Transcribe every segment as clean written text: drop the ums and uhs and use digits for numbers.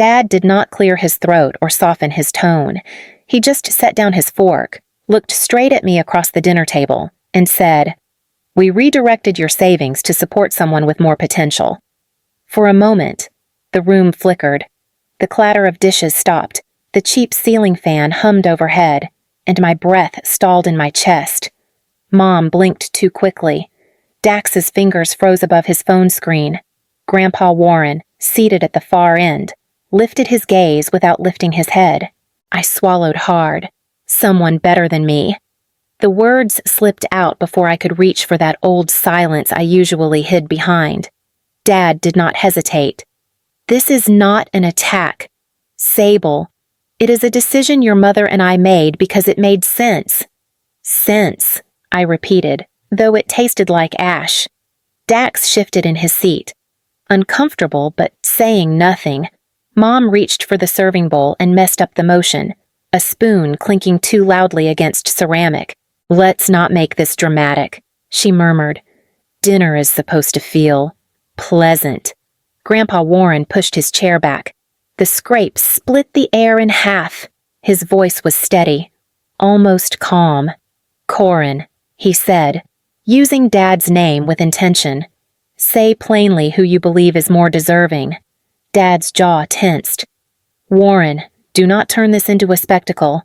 Dad did not clear his throat or soften his tone. He just set down his fork, looked straight at me across the dinner table, and said, "We redirected your savings to support someone with more potential." For a moment, the room flickered. The clatter of dishes stopped, the cheap ceiling fan hummed overhead, and my breath stalled in my chest. Mom blinked too quickly. Dax's fingers froze above his phone screen. Grandpa Warren, seated at the far end, lifted his gaze without lifting his head. I swallowed hard. Someone better than me. The words slipped out before I could reach for that old silence I usually hid behind. Dad did not hesitate. "This is not an attack. Sable, it is a decision your mother and I made because it made sense." "Sense," I repeated, though it tasted like ash. Dax shifted in his seat. Uncomfortable, but saying nothing. Mom reached for the serving bowl and messed up the motion, a spoon clinking too loudly against ceramic. "Let's not make this dramatic," she murmured. "Dinner is supposed to feel pleasant." Grandpa Warren pushed his chair back. The scrape split the air in half. His voice was steady, almost calm. "Corin," he said, using Dad's name with intention. "Say plainly who you believe is more deserving." Dad's jaw tensed. "Warren, do not turn this into a spectacle."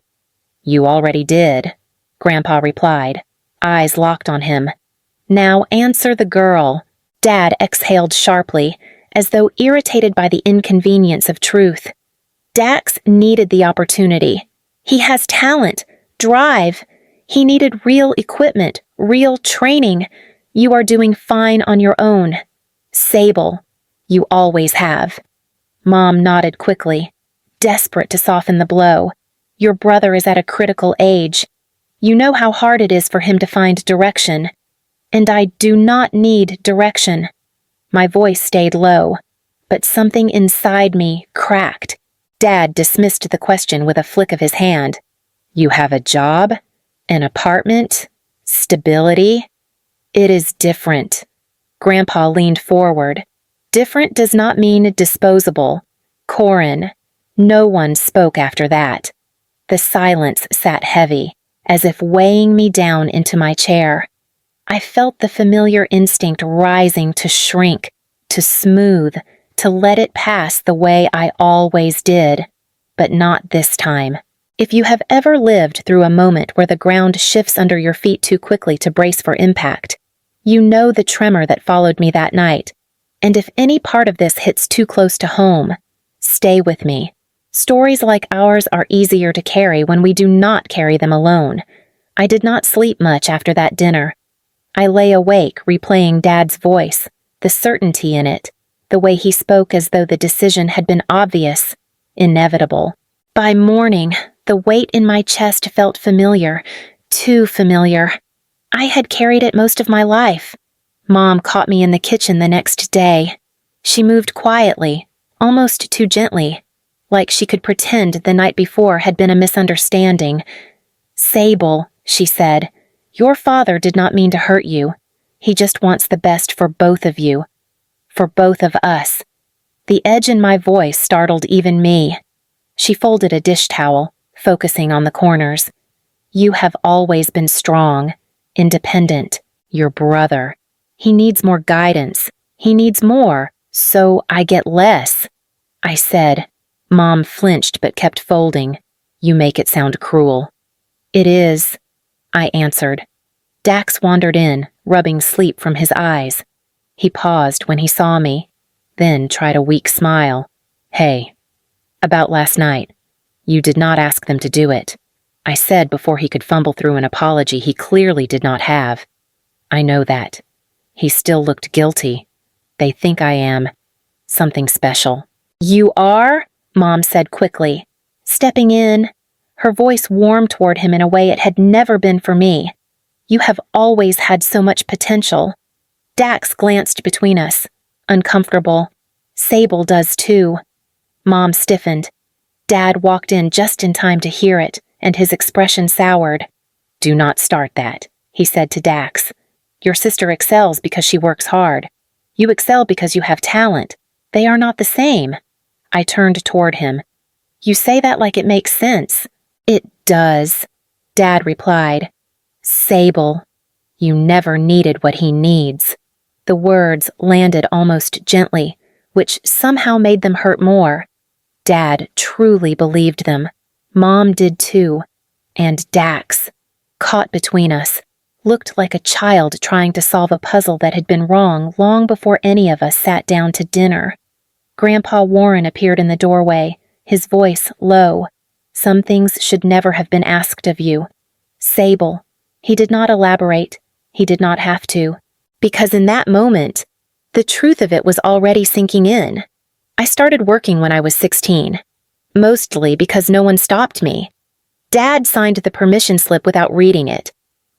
"You already did," Grandpa replied, eyes locked on him. "Now answer the girl." Dad exhaled sharply, as though irritated by the inconvenience of truth. Dax needed the opportunity. He has talent, drive. He needed real equipment, real training. You are doing fine on your own. Sable, you always have. Mom nodded quickly, desperate to soften the blow. Your brother is at a critical age. You know how hard it is for him to find direction. And I do not need direction. My voice stayed low, but something inside me cracked. Dad dismissed the question with a flick of his hand. You have a job, an apartment, stability. It is different. Grandpa leaned forward. Different does not mean disposable. Corin. No one spoke after that. The silence sat heavy, as if weighing me down into my chair. I felt the familiar instinct rising to shrink, to smooth, to let it pass the way I always did. But not this time. If you have ever lived through a moment where the ground shifts under your feet too quickly to brace for impact, you know the tremor that followed me that night. And if any part of this hits too close to home, stay with me. Stories like ours are easier to carry when we do not carry them alone. I did not sleep much after that dinner. I lay awake replaying Dad's voice, the certainty in it, the way he spoke as though the decision had been obvious, inevitable. By morning, the weight in my chest felt familiar, too familiar. I had carried it most of my life. Mom caught me in the kitchen the next day. She moved quietly, almost too gently, like she could pretend the night before had been a misunderstanding. Sable, she said, your father did not mean to hurt you. He just wants the best for both of you. For both of us. The edge in my voice startled even me. She folded a dish towel, focusing on the corners. You have always been strong, independent, your brother. He needs more guidance. He needs more, so I get less. I said. Mom flinched but kept folding. You make it sound cruel. It is, I answered. Dax wandered in, rubbing sleep from his eyes. He paused when he saw me, then tried a weak smile. Hey, about last night. You did not ask them to do it. I said before he could fumble through an apology he clearly did not have. I know that. He still looked guilty. They think I am something special. You are? Mom said quickly, stepping in. Her voice warmed toward him in a way it had never been for me. You have always had so much potential. Dax glanced between us, uncomfortable. Sable does too. Mom stiffened. Dad walked in just in time to hear it, and his expression soured. Do not start that, he said to Dax. Your sister excels because she works hard. You excel because you have talent. They are not the same. I turned toward him. You say that like it makes sense. It does, Dad replied. Sable, you never needed what he needs. The words landed almost gently, which somehow made them hurt more. Dad truly believed them. Mom did too. And Dax, caught between us, looked like a child trying to solve a puzzle that had been wrong long before any of us sat down to dinner. Grandpa Warren appeared in the doorway, his voice low. Some things should never have been asked of you. Sable. He did not elaborate. He did not have to. Because in that moment, the truth of it was already sinking in. I started working when I was 16. Mostly because no one stopped me. Dad signed the permission slip without reading it.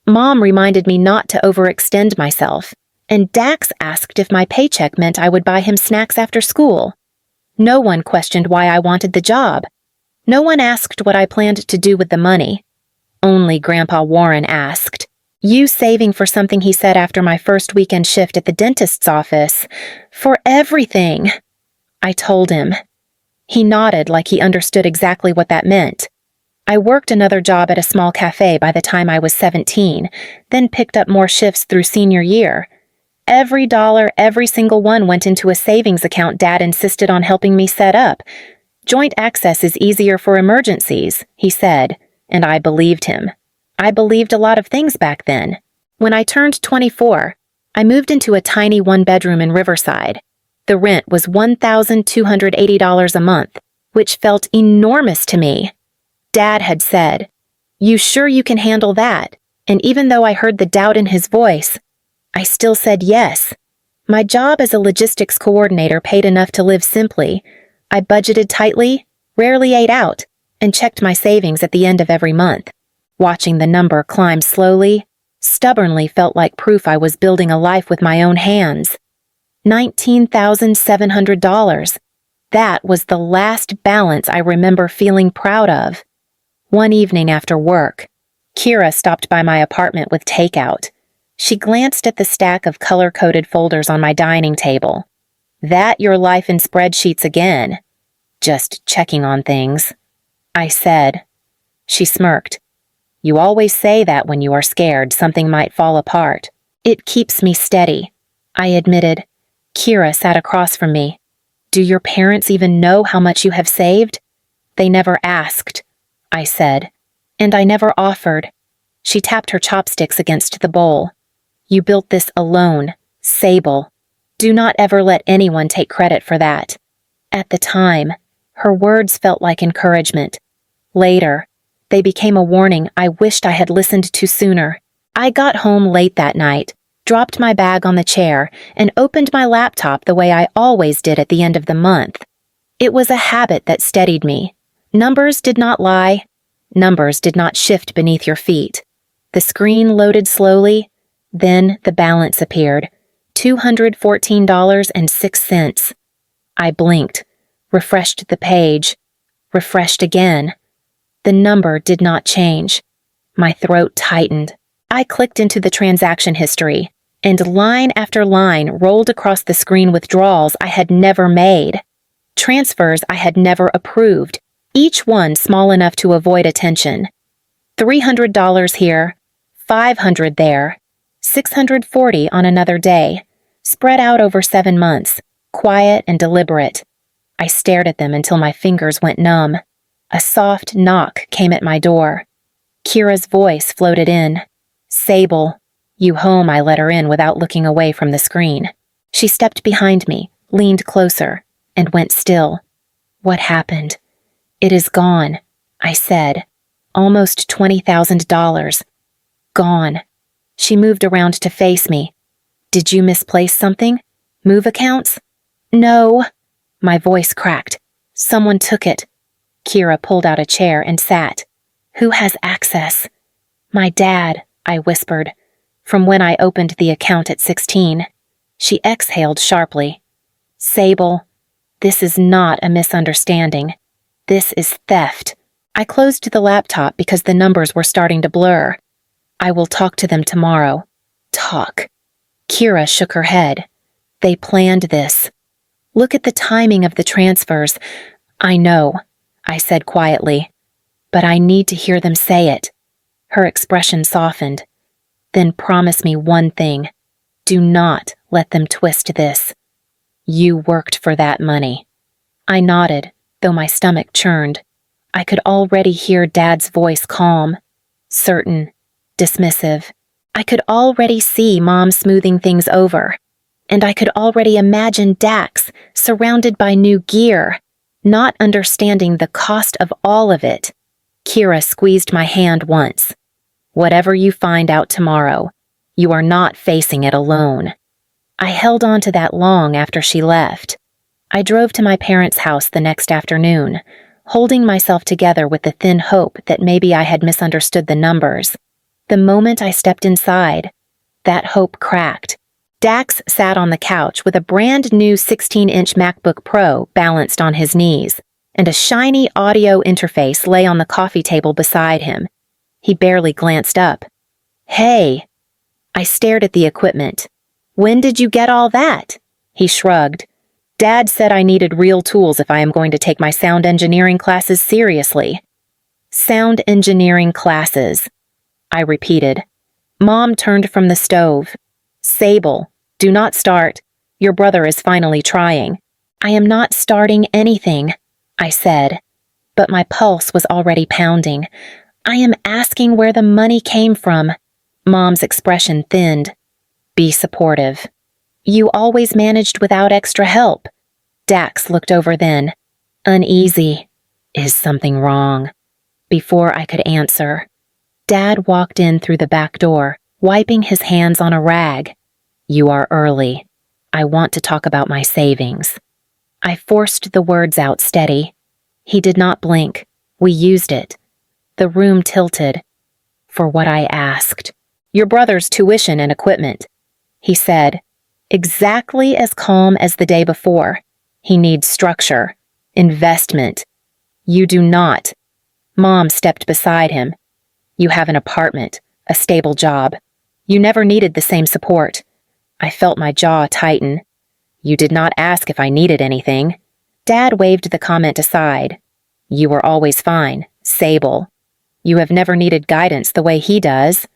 Mom reminded me not to overextend myself, and Dax asked if my paycheck meant I would buy him snacks after school. No one questioned why I wanted the job. No one asked what I planned to do with the money. Only Grandpa Warren asked. You saving for something he said after my first weekend shift at the dentist's office. For everything. I told him. He nodded like he understood exactly what that meant. I worked another job at a small cafe by the time I was 17, then picked up more shifts through senior year. Every dollar, every single one went into a savings account Dad insisted on helping me set up. Joint access is easier for emergencies, he said, and I believed him. I believed a lot of things back then. When I turned 24, I moved into a tiny one-bedroom in Riverside. The rent was $1,280 a month, which felt enormous to me. Dad had said, "You sure you can handle that?" And even though I heard the doubt in his voice, I still said yes. My job as a logistics coordinator paid enough to live simply. I budgeted tightly, rarely ate out, and checked my savings at the end of every month. Watching the number climb slowly, stubbornly felt like proof I was building a life with my own hands. $19,700. That was the last balance I remember feeling proud of. One evening after work, Kira stopped by my apartment with takeout. She glanced at the stack of color-coded folders on my dining table. That your life in spreadsheets again. Just checking on things. I said. She smirked. You always say that when you are scared something might fall apart. It keeps me steady, I admitted. Kira sat across from me. Do your parents even know how much you have saved? They never asked, I said. And I never offered. She tapped her chopsticks against the bowl. You built this alone, Sable. Do not ever let anyone take credit for that. At the time, her words felt like encouragement. Later, they became a warning I wished I had listened to sooner. I got home late that night, dropped my bag on the chair, and opened my laptop the way I always did at the end of the month. It was a habit that steadied me. Numbers did not lie. Numbers did not shift beneath your feet. The screen loaded slowly. Then the balance appeared. $214.06. I blinked, refreshed the page, refreshed again. The number did not change. My throat tightened. I clicked into the transaction history, and line after line rolled across the screen withdrawals I had never made. Transfers I had never approved, each one small enough to avoid attention. $300 here, $500 there, $640 on another day, spread out over 7 months, quiet and deliberate. I stared at them until my fingers went numb. A soft knock came at my door. Kira's voice floated in. Sable. You home, I let her in without looking away from the screen. She stepped behind me, leaned closer, and went still. What happened? It is gone, I said. Almost $20,000. Gone. She moved around to face me. Did you misplace something? Move accounts? No. My voice cracked. Someone took it. Kira pulled out a chair and sat. Who has access? My dad, I whispered, from when I opened the account at 16. She exhaled sharply. Sable, this is not a misunderstanding. This is theft. I closed the laptop because the numbers were starting to blur. I will talk to them tomorrow. Talk. Kira shook her head. They planned this. Look at the timing of the transfers. I know, I said quietly, but I need to hear them say it. Her expression softened. Then promise me one thing. Do not let them twist this. You worked for that money. I nodded, though my stomach churned. I could already hear Dad's voice calm, certain, dismissive. I could already see Mom smoothing things over. And I could already imagine Dax surrounded by new gear, not understanding the cost of all of it. Kira squeezed my hand once. Whatever you find out tomorrow, you are not facing it alone. I held on to that long after she left. I drove to my parents' house the next afternoon, holding myself together with the thin hope that maybe I had misunderstood the numbers. The moment I stepped inside, that hope cracked. Dax sat on the couch with a brand new 16-inch MacBook Pro balanced on his knees, and a shiny audio interface lay on the coffee table beside him. He barely glanced up. Hey! I stared at the equipment. When did you get all that? He shrugged. Dad said I needed real tools if I am going to take my sound engineering classes seriously. Sound engineering classes, I repeated. Mom turned from the stove. Sable, do not start. Your brother is finally trying. I am not starting anything, I said, but my pulse was already pounding. I am asking where the money came from. Mom's expression thinned. Be supportive. You always managed without extra help. Dax looked over then. Uneasy. Is something wrong? Before I could answer, Dad walked in through the back door, wiping his hands on a rag. You are early. I want to talk about my savings. I forced the words out steady. He did not blink. We used it. The room tilted. For what I asked. Your brother's tuition and equipment, he said, exactly as calm as the day before. He needs structure, investment. You do not. Mom stepped beside him. You have an apartment, a stable job. You never needed the same support. I felt my jaw tighten. You did not ask if I needed anything. Dad waved the comment aside. You were always fine, Sable. You have never needed guidance the way he does.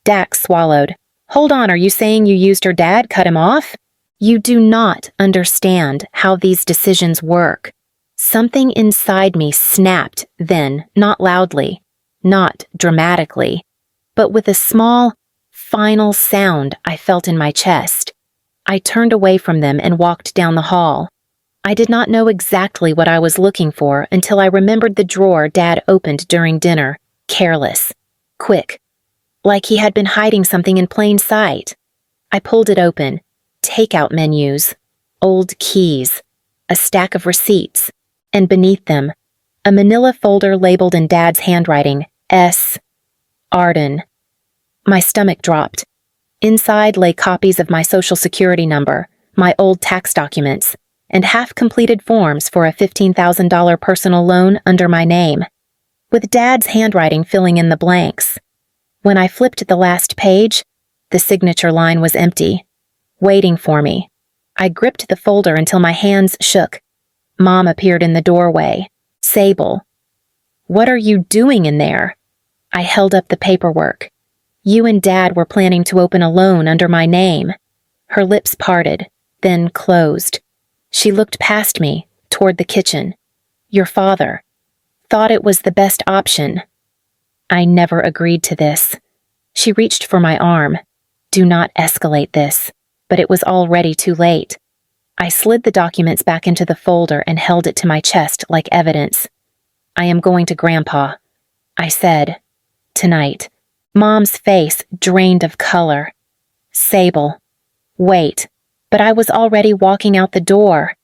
Dax swallowed. Hold on, are you saying you used her dad, cut him off? You do not understand how these decisions work. Something inside me snapped then, not loudly, not dramatically, but with a small, final sound I felt in my chest. I turned away from them and walked down the hall. I did not know exactly what I was looking for until I remembered the drawer Dad opened during dinner, careless, quick, like he had been hiding something in plain sight. I pulled it open. Takeout menus, old keys, a stack of receipts, and beneath them, a manila folder labeled in Dad's handwriting, S. Arden. My stomach dropped. Inside lay copies of my Social Security number, my old tax documents, and half-completed forms for a $15,000 personal loan under my name, with Dad's handwriting filling in the blanks. When I flipped the last page, the signature line was empty, waiting for me. I gripped the folder until my hands shook. Mom appeared in the doorway. Sable. What are you doing in there? I held up the paperwork. You and Dad were planning to open a loan under my name. Her lips parted, then closed. She looked past me, toward the kitchen. Your father. Thought it was the best option. I never agreed to this. She reached for my arm. Do not escalate this. But it was already too late. I slid the documents back into the folder and held it to my chest like evidence. I am going to Grandpa, I said. Tonight. Mom's face drained of color. Sable. Wait, but I was already walking out the door.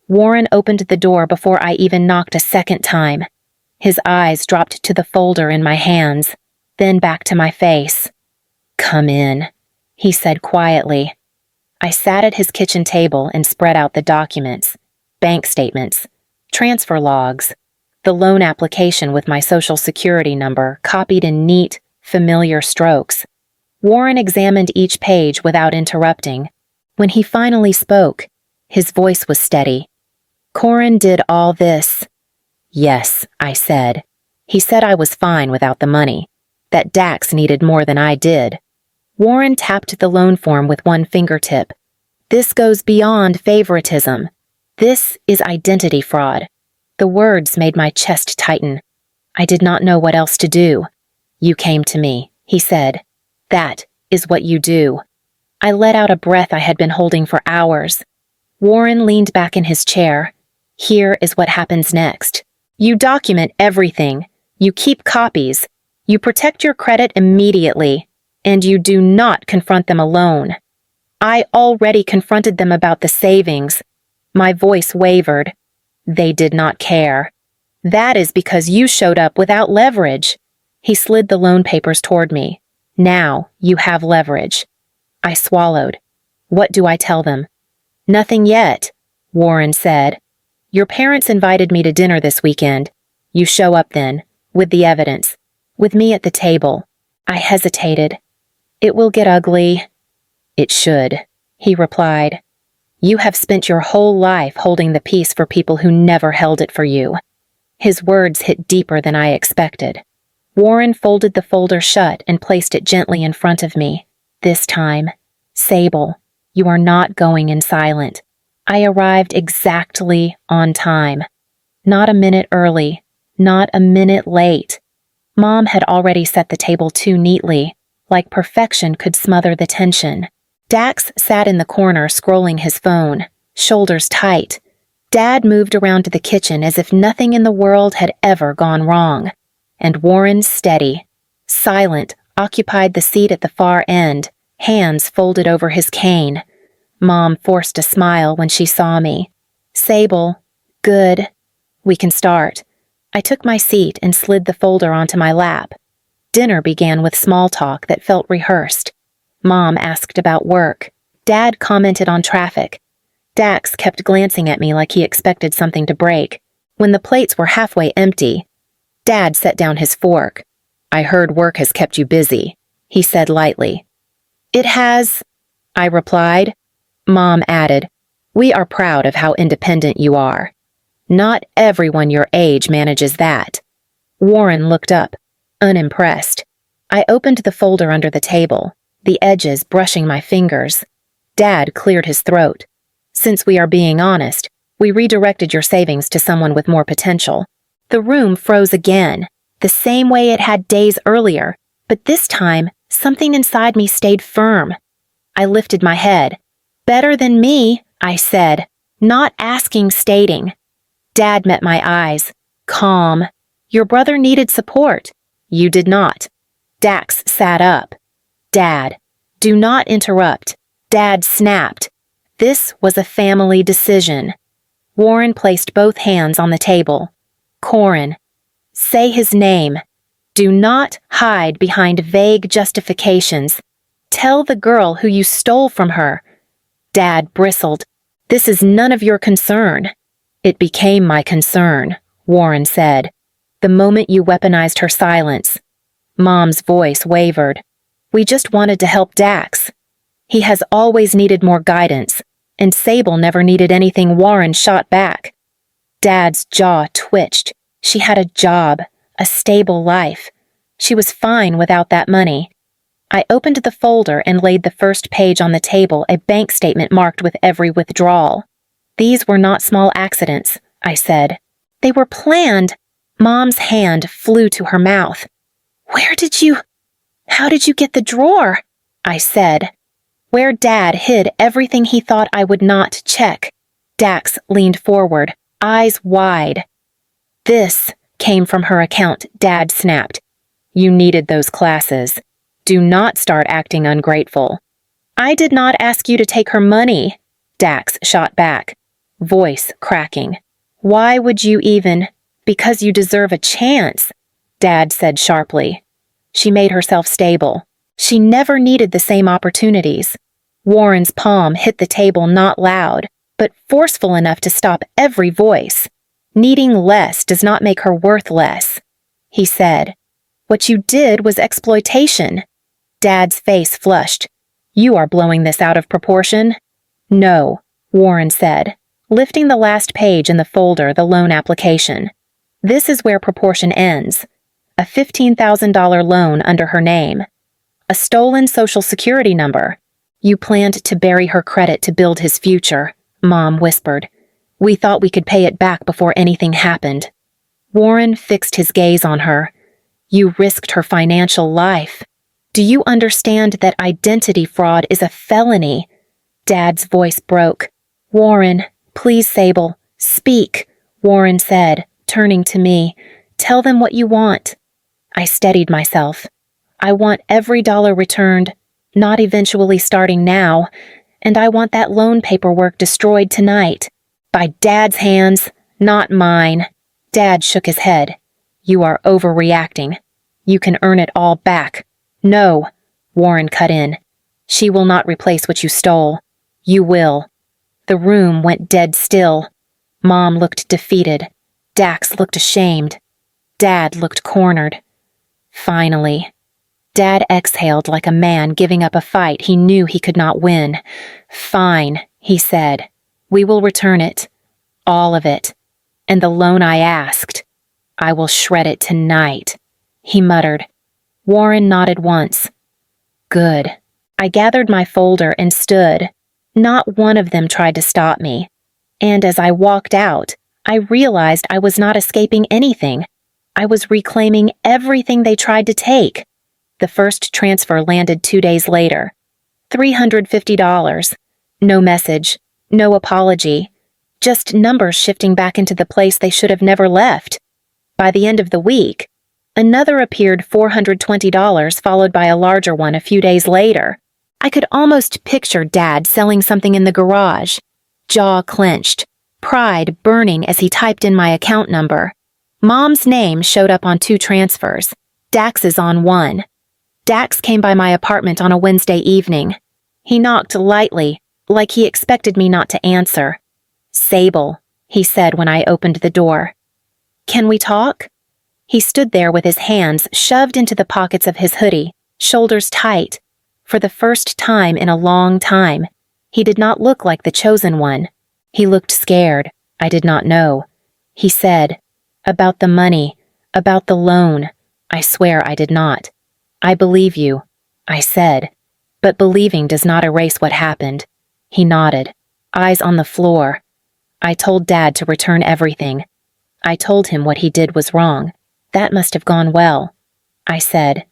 Warren opened the door before I even knocked a second time. His eyes dropped to the folder in my hands, then back to my face. Come in, he said quietly. I sat at his kitchen table and spread out the documents, bank statements, transfer logs, the loan application with my Social Security number copied in neat, familiar strokes. Warren examined each page without interrupting. When he finally spoke, His voice was steady. Corin did all this. Yes, I said. He said I was fine without the money, that Dax needed more than I did. Warren tapped the loan form with one fingertip. This goes beyond favoritism. This is identity fraud. The words made my chest tighten. I did not know what else to do. You came to me, he said. That is what you do. I let out a breath I had been holding for hours. Warren leaned back in his chair. Here is what happens next. You document everything. You keep copies. You protect your credit immediately. And you do not confront them alone. I already confronted them about the savings. My voice wavered. They did not care. That is because you showed up without leverage. He slid the loan papers toward me. Now you have leverage. I swallowed. What do I tell them? Nothing yet, Warren said. Your parents invited me to dinner this weekend. You show up then, with the evidence, with me at the table. I hesitated. It will get ugly. It should, he replied. You have spent your whole life holding the peace for people who never held it for you. His words hit deeper than I expected. Warren folded the folder shut and placed it gently in front of me. This time, Sable, you are not going in silent. I arrived exactly on time. Not a minute early, not a minute late. Mom had already set the table too neatly, like perfection could smother the tension. Dax sat in the corner scrolling his phone, shoulders tight. Dad moved around to the kitchen as if nothing in the world had ever gone wrong. And Warren, steady, silent, occupied the seat at the far end, hands folded over his cane. Mom forced a smile when she saw me. Sable, good. We can start. I took my seat and slid the folder onto my lap. Dinner began with small talk that felt rehearsed. Mom asked about work. Dad commented on traffic. Dax kept glancing at me like he expected something to break. When the plates were halfway empty, Dad set down his fork. I heard work has kept you busy, he said lightly. It has, I replied. Mom added, we are proud of how independent you are. Not everyone your age manages that. Warren looked up, unimpressed. I opened the folder under the table, the edges brushing my fingers. Dad cleared his throat. Since we are being honest, we redirected your savings to someone with more potential. The room froze again, the same way it had days earlier, but this time, something inside me stayed firm. I lifted my head. Better than me, I said, not asking, stating. Dad met my eyes, calm. Your brother needed support. You did not. Dax sat up. Dad, do not interrupt. Dad snapped. This was a family decision. Warren placed both hands on the table. Corin, say his name. Do not hide behind vague justifications. Tell the girl who you stole from her. Dad bristled. This is none of your concern. It became my concern, Warren said, the moment you weaponized her silence. Mom's voice wavered. We just wanted to help Dax. He has always needed more guidance, and Sable never needed anything Warren shot back. Dad's jaw twitched. She had a job, a stable life. She was fine without that money. I opened the folder and laid the first page on the table, a bank statement marked with every withdrawal. These were not small accidents, I said. They were planned. Mom's hand flew to her mouth. How did you get the drawer? I said. Where Dad hid everything he thought I would not check. Dax leaned forward, eyes wide. This came from her account, Dad snapped. You needed those classes. Do not start acting ungrateful. I did not ask you to take her money, Dax shot back, voice cracking. Why would you even? Because you deserve a chance, Dad said sharply. She made herself stable. She never needed the same opportunities. Warren's palm hit the table not loud, but forceful enough to stop every voice. Needing less does not make her worth less, he said. What you did was exploitation. Dad's face flushed. You are blowing this out of proportion. No, Warren said, lifting the last page in the folder, the loan application. This is where proportion ends. A $15,000 loan under her name. A stolen Social Security number. You planned to bury her credit to build his future, Mom whispered. We thought we could pay it back before anything happened. Warren fixed his gaze on her. You risked her financial life. Do you understand that identity fraud is a felony? Dad's voice broke. Warren, please, Sable, speak, Warren said, turning to me. Tell them what you want. I steadied myself. I want every dollar returned, not eventually starting now, and I want that loan paperwork destroyed tonight. By Dad's hands, not mine. Dad shook his head. You are overreacting. You can earn it all back. No, Warren cut in. She will not replace what you stole. You will. The room went dead still. Mom looked defeated. Dax looked ashamed. Dad looked cornered. Finally, Dad exhaled like a man giving up a fight he knew he could not win. Fine, he said. We will return it. All of it. And the loan I asked. I will shred it tonight, he muttered. Warren nodded once. Good. I gathered my folder and stood. Not one of them tried to stop me. And as I walked out, I realized I was not escaping anything. I was reclaiming everything they tried to take. The first transfer landed 2 days later. $350. No message. No apology. Just numbers shifting back into the place they should have never left. By the end of the week, another appeared $420, followed by a larger one a few days later. I could almost picture Dad selling something in the garage. Jaw clenched, pride burning as he typed in my account number. Mom's name showed up on 2 transfers, Dax's on 1. Dax came by my apartment on a Wednesday evening. He knocked lightly, like he expected me not to answer. Sable, he said when I opened the door. Can we talk? He stood there with his hands shoved into the pockets of his hoodie, shoulders tight. For the first time in a long time, he did not look like the chosen one. He looked scared. I did not know. He said, about the money, about the loan. I swear I did not. I believe you, I said. But believing does not erase what happened. He nodded, eyes on the floor. I told Dad to return everything. I told him what he did was wrong. That must have gone well, I said.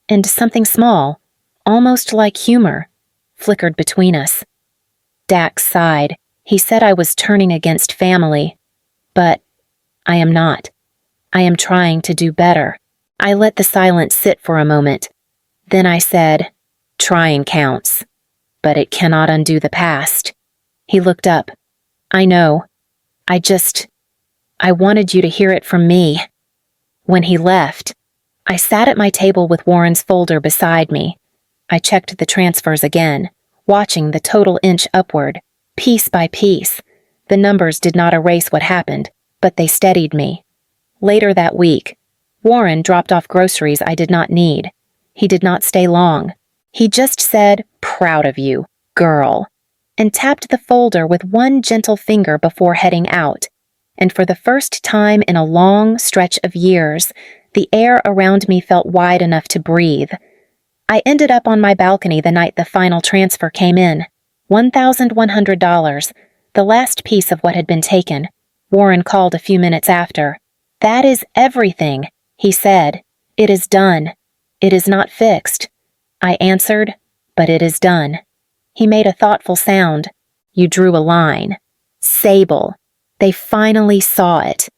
And something small, almost like humor, flickered between us. Dax sighed. He said I was turning against family. But I am not. I am trying to do better. I let the silence sit for a moment. Then I said, trying counts. But it cannot undo the past. He looked up. I know. I wanted you to hear it from me. When he left, I sat at my table with Warren's folder beside me. I checked the transfers again, watching the total inch upward, piece by piece. The numbers did not erase what happened, but they steadied me. Later that week, Warren dropped off groceries I did not need. He did not stay long. He just said, proud of you, girl, and tapped the folder with one gentle finger before heading out. And for the first time in a long stretch of years, the air around me felt wide enough to breathe. I ended up on my balcony the night the final transfer came in. $1,100, the last piece of what had been taken. Warren called a few minutes after. That is everything, he said. It is done. It is not fixed. I answered, but it is done. He made a thoughtful sound. You drew a line. Sable. They finally saw it.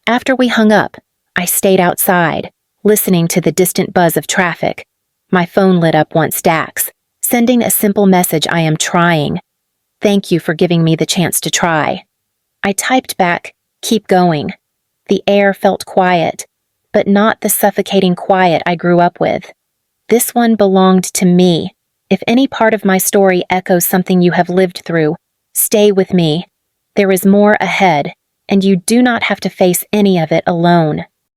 After we hung up, I stayed outside, listening to the distant buzz of traffic. My phone lit up once Dax, sending a simple message: I am trying. Thank you for giving me the chance to try. I typed back, keep going. The air felt quiet, but not the suffocating quiet I grew up with. This one belonged to me. If any part of my story echoes something you have lived through, stay with me. There is more ahead, and you do not have to face any of it alone.